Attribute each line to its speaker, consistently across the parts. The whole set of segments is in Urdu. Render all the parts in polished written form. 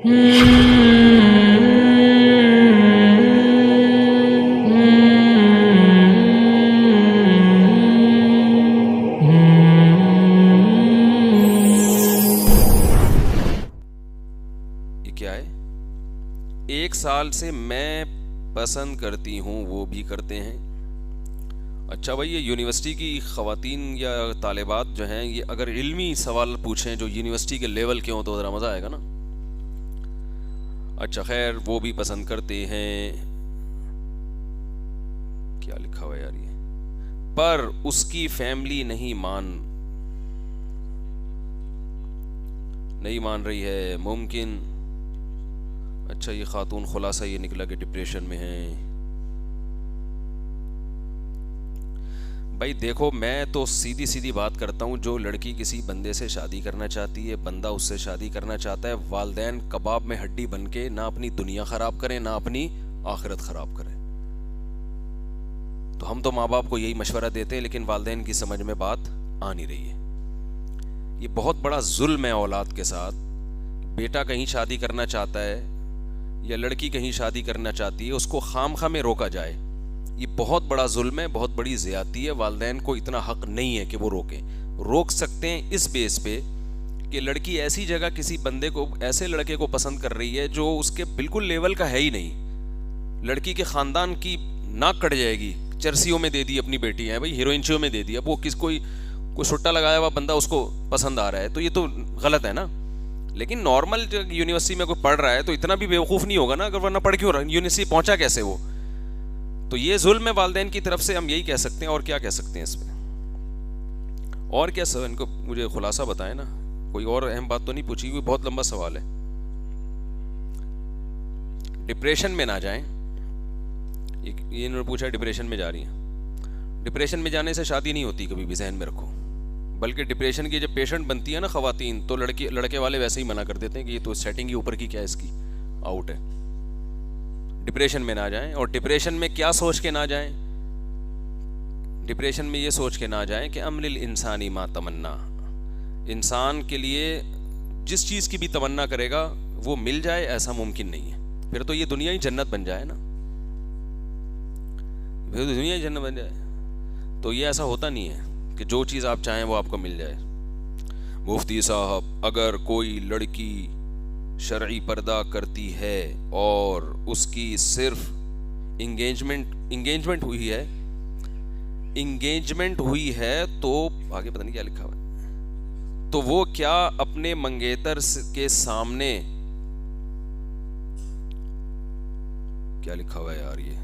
Speaker 1: یہ کیا ہے؟ 1 سال سے میں پسند کرتی ہوں، وہ بھی کرتے ہیں۔ اچھا بھائی، یہ یونیورسٹی کی خواتین یا طالبات جو ہیں، یہ اگر علمی سوال پوچھیں جو یونیورسٹی کے لیول کے ہوں تو ذرا مزہ آئے گا نا۔ اچھا خیر، وہ بھی پسند کرتے ہیں، کیا لکھا ہوا ہے یار یہ، پر اس کی فیملی نہیں مان رہی ہے، ممکن۔ اچھا یہ خاتون، خلاصہ یہ نکلا کہ ڈپریشن میں ہیں۔ بھائی دیکھو، میں تو سیدھی بات کرتا ہوں، جو لڑکی کسی بندے سے شادی کرنا چاہتی ہے، بندہ اس سے شادی کرنا چاہتا ہے، والدین کباب میں ہڈی بن کے نہ اپنی دنیا خراب کریں نہ اپنی آخرت خراب کریں۔ تو ہم تو ماں باپ کو یہی مشورہ دیتے ہیں، لیکن والدین کی سمجھ میں بات آ نہیں رہی ہے۔ یہ بہت بڑا ظلم ہے اولاد کے ساتھ۔ بیٹا کہیں شادی کرنا چاہتا ہے یا لڑکی کہیں شادی کرنا چاہتی ہے، اس کو خام خواہ میں روکا جائے، یہ بہت بڑا ظلم ہے، بہت بڑی زیادتی ہے۔ والدین کو اتنا حق نہیں ہے کہ وہ روکیں۔ روک سکتے ہیں اس بیس پہ کہ لڑکی ایسی جگہ کسی بندے کو، ایسے لڑکے کو پسند کر رہی ہے جو اس کے بالکل لیول کا ہے ہی نہیں، لڑکی کے خاندان کی ناک کٹ جائے گی۔ چرسیوں میں دے دی اپنی بیٹی ہے بھائی، ہیروئنچیوں میں دے دی، اب وہ کوئی سٹا لگایا ہوا بندہ اس کو پسند آ رہا ہے، تو یہ تو غلط ہے نا۔ لیکن نارمل یونیورسٹی میں کوئی پڑھ رہا ہے تو اتنا بھی بیوقوف نہیں ہوگا نا، اگر ورنہ پڑھ کیوں رہا، یونیورسٹی پہنچا کیسے وہ؟ تو یہ ظلم ہے والدین کی طرف سے، ہم یہی کہہ سکتے ہیں۔ اور کیا کہہ سکتے ہیں اس میں؟ اور کیا ان کو مجھے خلاصہ بتائیں نا، کوئی اور اہم بات تو نہیں پوچھی ہوئی، بہت لمبا سوال ہے۔ ڈپریشن میں نہ جائیں، یہ انہوں نے پوچھا ڈپریشن میں جا رہی ہیں۔ ڈپریشن میں جانے سے شادی نہیں ہوتی، کبھی بھی ذہن میں رکھو۔ بلکہ ڈپریشن کی جب پیشنٹ بنتی ہے نا خواتین، تو لڑکے والے ویسے ہی منع کر دیتے ہیں کہ یہ تو سیٹنگ ہی اوپر کی، کیا اس کی آؤٹ ہے۔ ڈپریشن میں نہ جائیں، اور ڈپریشن میں کیا سوچ کے نہ جائیں؟ ڈپریشن میں یہ سوچ کے نہ جائیں کہ امل الانسانی ما تمنا، انسان کے لیے جس چیز کی بھی تمنا کرے گا وہ مل جائے، ایسا ممکن نہیں ہے۔ پھر تو یہ دنیا ہی جنت بن جائے نا، پھر تو دنیا ہی جنت بن جائے۔ تو یہ ایسا ہوتا نہیں ہے کہ جو چیز آپ چاہیں وہ آپ کو مل جائے۔ مفتی صاحب، اگر کوئی لڑکی شرعی پردہ کرتی ہے اور اس کی صرف انگیجمنٹ ہوئی ہے تو آگے پتہ نہیں کیا لکھا ہوا ہے، تو وہ کیا اپنے منگیتر کے سامنے، کیا لکھا ہوا ہے یار یہ،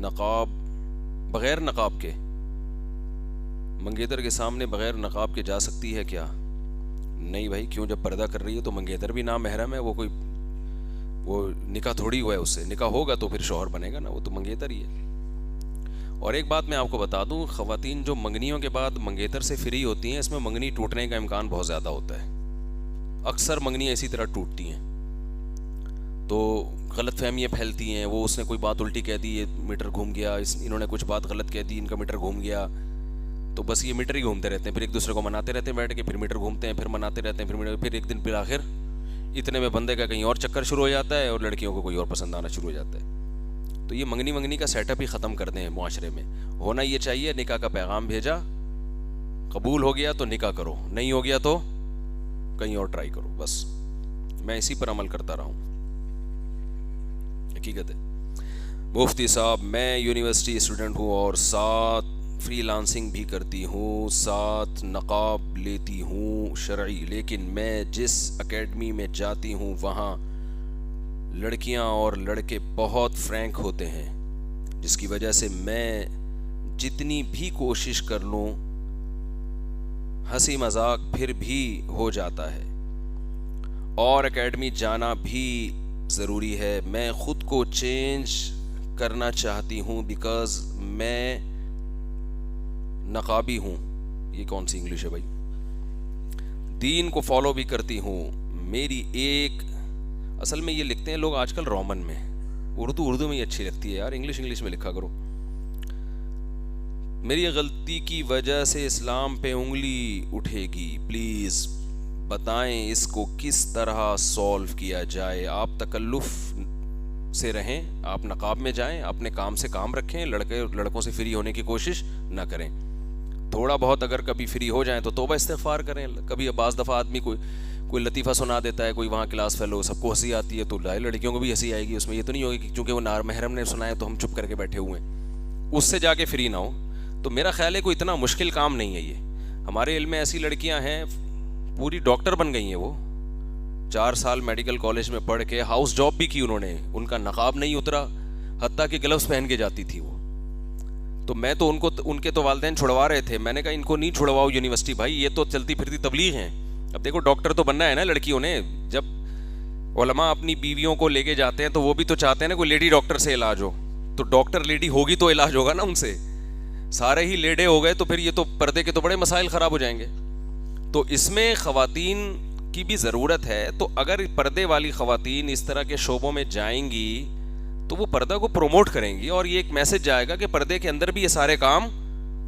Speaker 1: نقاب، بغیر نقاب کے، منگیتر کے سامنے بغیر نقاب کے جا سکتی ہے کیا؟ نہیں بھائی، کیوں؟ جب پردہ کر رہی ہے تو منگیتر بھی نامحرم ہے، وہ نکاح تھوڑی ہوا ہے اس سے، نکاح ہوگا تو پھر شوہر بنے گا نا، وہ تو منگیتر ہی ہے۔ اور ایک بات میں آپ کو بتا دوں، خواتین جو منگنیوں کے بعد منگیتر سے فری ہوتی ہیں، اس میں منگنی ٹوٹنے کا امکان بہت زیادہ ہوتا ہے، اکثر منگنیاں اسی طرح ٹوٹتی ہیں۔ تو غلط فہمیاں پھیلتی ہیں، وہ اس نے کوئی بات الٹی کہہ دی، یہ میٹر گھوم گیا، انہوں نے کچھ بات غلط کہہ دی، ان کا میٹر گھوم گیا، تو بس یہ میٹر ہی گھومتے رہتے ہیں، پھر ایک دوسرے کو مناتے رہتے ہیں بیٹھ کے، پھر میٹر گھومتے ہیں، پھر مناتے رہتے ہیں، پھر ایک دن بالآخر اتنے میں بندے کا کہیں اور چکر شروع ہو جاتا ہے اور لڑکیوں کو کوئی اور پسند آنا شروع ہو جاتا ہے۔ تو یہ منگنی کا سیٹ اپ ہی ختم کر دیں معاشرے میں۔ ہونا یہ چاہیے، نکاح کا پیغام بھیجا، قبول ہو گیا تو نکاح کرو، نہیں ہو گیا تو کہیں اور ٹرائی کرو، بس میں اسی پر عمل کرتا رہا ہوں، حقیقت ہے۔ مفتی صاحب، میں یونیورسٹی اسٹوڈنٹ ہوں اور ساتھ فری لانسنگ بھی کرتی ہوں، ساتھ نقاب لیتی ہوں شرعی، لیکن میں جس اکیڈمی میں جاتی ہوں وہاں لڑکیاں اور لڑکے بہت فرینک ہوتے ہیں، جس کی وجہ سے میں جتنی بھی کوشش کر لوں ہنسی مذاق پھر بھی ہو جاتا ہے، اور اکیڈمی جانا بھی ضروری ہے۔ میں خود کو چینج کرنا چاہتی ہوں بیکاز میں نقابی ہوں، یہ کون سی انگلش ہے بھائی، دین کو فالو بھی کرتی ہوں، میری ایک، اصل میں یہ لکھتے ہیں لوگ آج کل رومن میں، اردو میں ہی اچھی لگتی ہے یار، انگلش میں لکھا کرو۔ میری غلطی کی وجہ سے اسلام پہ انگلی اٹھے گی، پلیز بتائیں اس کو کس طرح سولو کیا جائے. آپ تکلف سے رہیں, آپ نقاب میں جائیں, اپنے کام سے کام رکھیں, لڑکوں سے فری ہونے کی کوشش نہ کریں. تھوڑا بہت اگر کبھی فری ہو جائیں تو توبہ استغفار کریں. کبھی بعض دفعہ آدمی کوئی لطیفہ سنا دیتا ہے, کوئی وہاں کلاس فیلو, سب کو ہنسی آتی ہے, تو لڑکیوں کو بھی ہنسی آئے گی. اس میں یہ تو نہیں ہوگی کہ چونکہ وہ محرم نے سنایا تو ہم چپ کر کے بیٹھے ہوئے ہیں, اس سے جا کے فری نہ ہو. تو میرا خیال ہے کوئی اتنا مشکل کام نہیں ہے یہ. ہمارے علم میں ایسی لڑکیاں ہیں پوری ڈاکٹر بن گئی ہیں, وہ 4 سال میڈیکل کالج میں پڑھ کے ہاؤس جاب بھی کی انہوں نے, ان کا نقاب نہیں اترا, حتیٰ کہ گلوز پہن کے جاتی تھی وہ. تو میں تو ان کے تو والدین چھڑوا رہے تھے, میں نے کہا ان کو نہیں چھڑواؤ یونیورسٹی بھائی, یہ تو چلتی پھرتی تبلیغ ہیں. اب دیکھو ڈاکٹر تو بننا ہے نا لڑکیوں نے, جب علماء اپنی بیویوں کو لے کے جاتے ہیں تو وہ بھی تو چاہتے ہیں نا کوئی لیڈی ڈاکٹر سے علاج ہو, تو ڈاکٹر لیڈی ہوگی تو علاج ہوگا نا ان سے. سارے ہی لیڈے ہو گئے تو پھر یہ تو پردے کے تو بڑے مسائل خراب ہو جائیں گے. تو اس میں خواتین کی بھی ضرورت ہے. تو اگر پردے والی خواتین اس طرح کے شعبوں میں جائیں گی تو وہ پردہ کو پروموٹ کریں گی, اور یہ ایک میسج جائے گا کہ پردے کے اندر بھی یہ سارے کام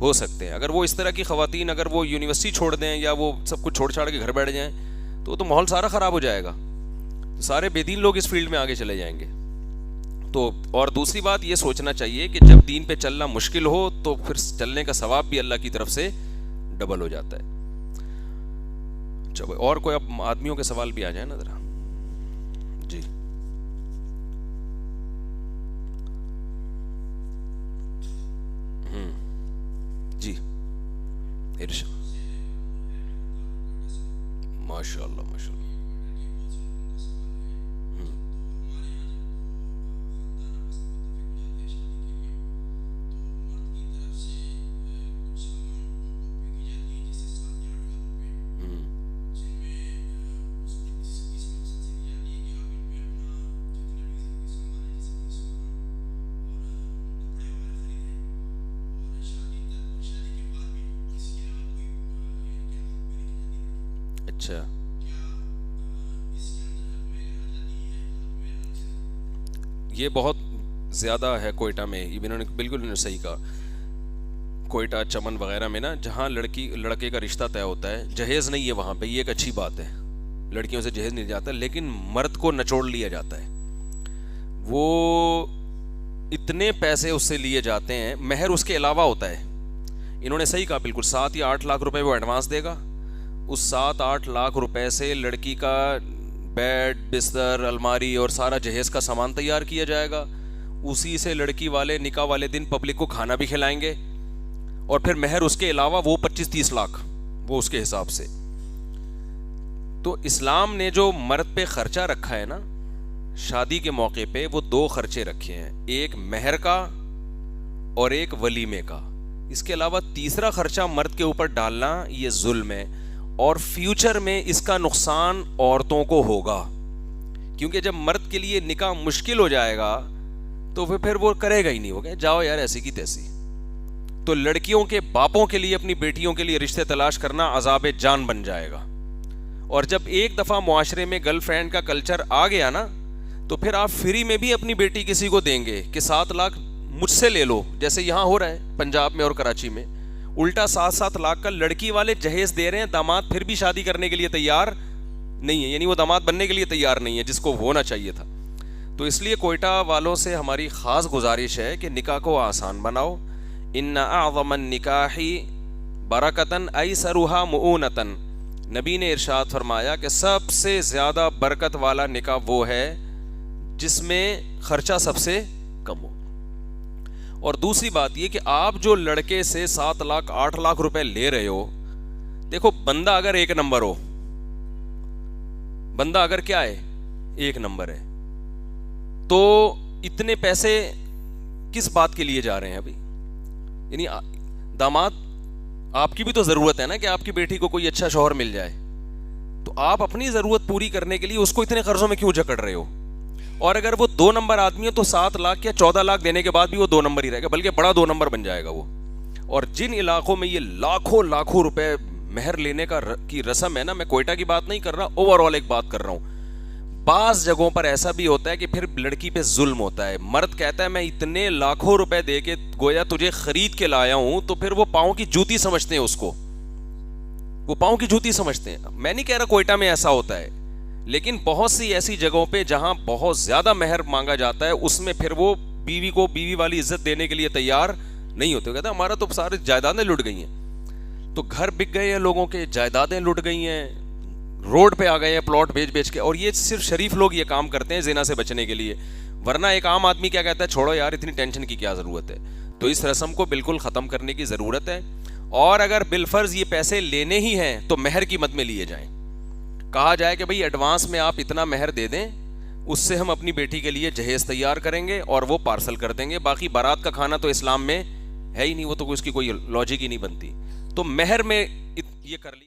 Speaker 1: ہو سکتے ہیں. اگر وہ اس طرح کی خواتین اگر وہ یونیورسٹی چھوڑ دیں یا وہ سب کچھ چھوڑ چھاڑ کے گھر بیٹھ جائیں تو ماحول سارا خراب ہو جائے گا, سارے بے دین لوگ اس فیلڈ میں آگے چلے جائیں گے. تو اور دوسری بات یہ سوچنا چاہیے کہ جب دین پہ چلنا مشکل ہو تو پھر چلنے کا ثواب بھی اللہ کی طرف سے ڈبل ہو جاتا ہے. چلو اور کوئی اب آدمیوں کے سوال بھی آ جائیں نا ذرا. جی جی ارشاد. ماشاء اللہ ماشاء اللہ. اچھا یہ بہت زیادہ ہے کوئٹہ میں, یہ انہوں نے بالکل صحیح کہا. کوئٹہ چمن وغیرہ میں نا جہاں لڑکے کا رشتہ طے ہوتا ہے, جہیز نہیں ہے وہاں پہ, یہ ایک اچھی بات ہے, لڑکیوں سے جہیز نہیں جاتا, لیکن مرد کو نچوڑ لیا جاتا ہے. وہ اتنے پیسے اس سے لیے جاتے ہیں, مہر اس کے علاوہ ہوتا ہے. انہوں نے صحیح کہا بالکل, 7 یا 8 لاکھ روپے وہ ایڈوانس دے گا, اس 7-8 لاکھ روپے سے لڑکی کا بیڈ بستر الماری اور سارا جہیز کا سامان تیار کیا جائے گا. اسی سے لڑکی والے نکاح والے دن پبلک کو کھانا بھی کھلائیں گے, اور پھر مہر اس کے علاوہ وہ 25-30 لاکھ وہ اس کے حساب سے. تو اسلام نے جو مرد پہ خرچہ رکھا ہے نا شادی کے موقع پہ, وہ 2 خرچے رکھے ہیں, ایک مہر کا اور ایک ولیمے کا. اس کے علاوہ تیسرا خرچہ مرد کے اوپر ڈالنا یہ ظلم ہے, اور فیوچر میں اس کا نقصان عورتوں کو ہوگا, کیونکہ جب مرد کے لیے نکاح مشکل ہو جائے گا تو پھر وہ کرے گا ہی نہیں, ہوگا جاؤ یار ایسی کی تیسی. تو لڑکیوں کے باپوں کے لیے اپنی بیٹیوں کے لیے رشتے تلاش کرنا عذاب جان بن جائے گا. اور جب ایک دفعہ معاشرے میں گرل فرینڈ کا کلچر آ گیا نا تو پھر آپ فری میں بھی اپنی بیٹی کسی کو دیں گے کہ 7 لاکھ مجھ سے لے لو, جیسے یہاں ہو رہا ہے پنجاب میں اور کراچی میں. الٹا 7-7 لاکھ کا لڑکی والے جہیز دے رہے ہیں, داماد پھر بھی شادی کرنے کے لیے تیار نہیں ہے, یعنی وہ داماد بننے کے لیے تیار نہیں ہے جس کو ہونا چاہیے تھا. تو اس لیے کوئٹہ والوں سے ہماری خاص گزارش ہے کہ نکاح کو آسان بناؤ. ان اعظم النکاح برکتن ایسرھا مؤونتن, نبی نے ارشاد فرمایا کہ سب سے زیادہ برکت والا نکاح وہ ہے جس میں خرچہ سب سے کم ہو. اور دوسری بات یہ کہ آپ جو لڑکے سے 7 لاکھ 8 لاکھ روپے لے رہے ہو, دیکھو بندہ اگر 1 نمبر ہو, بندہ اگر کیا ہے 1 نمبر ہے, تو اتنے پیسے کس بات کے لیے جا رہے ہیں ابھی. یعنی داماد آپ کی بھی تو ضرورت ہے نا کہ آپ کی بیٹی کو کوئی اچھا شوہر مل جائے, تو آپ اپنی ضرورت پوری کرنے کے لیے اس کو اتنے قرضوں میں کیوں جکڑ رہے ہو. اور اگر وہ 2 نمبر آدمی ہے تو 7 لاکھ یا 14 لاکھ دینے کے بعد بھی وہ 2 نمبر ہی رہے گا, بلکہ بڑا 2 نمبر بن جائے گا وہ. اور جن علاقوں میں یہ لاکھوں روپے مہر لینے کی رسم ہے نا, میں کوئٹہ کی بات نہیں کر رہا, اوور آل ایک بات کر رہا ہوں, بعض جگہوں پر ایسا بھی ہوتا ہے کہ پھر لڑکی پہ ظلم ہوتا ہے. مرد کہتا ہے میں اتنے لاکھوں روپے دے کے گویا تجھے خرید کے لایا ہوں, تو پھر وہ پاؤں کی جوتی سمجھتے ہیں اس کو. وہ پاؤں کی جوتی سمجھتے ہیں. میں نہیں کہہ رہا کوئٹہ میں ایسا ہوتا ہے, لیکن بہت سی ایسی جگہوں پہ جہاں بہت زیادہ مہر مانگا جاتا ہے, اس میں پھر وہ بیوی کو بیوی والی عزت دینے کے لیے تیار نہیں ہوتے. کہتے ہیں ہمارا تو سارے جائیدادیں لٹ گئی ہیں. تو گھر بک گئے ہیں لوگوں کے, جائیدادیں لٹ گئی ہیں, روڈ پہ آ گئے ہیں پلاٹ بیچ کے. اور یہ صرف شریف لوگ یہ کام کرتے ہیں زنا سے بچنے کے لیے, ورنہ ایک عام آدمی کیا کہتا ہے, چھوڑو یار اتنی ٹینشن کی کیا ضرورت ہے. تو اس رسم کو بالکل ختم کرنے کی ضرورت ہے. اور اگر بالفرض یہ پیسے لینے ہی ہیں تو مہر کی مد میں لیے جائیں. کہا جائے کہ بھئی ایڈوانس میں آپ اتنا مہر دے دیں, اس سے ہم اپنی بیٹی کے لیے جہیز تیار کریں گے اور وہ پارسل کر دیں گے. باقی بارات کا کھانا تو اسلام میں ہے ہی نہیں, وہ تو اس کی کوئی لاجک ہی نہیں بنتی. تو مہر میں یہ کر لی.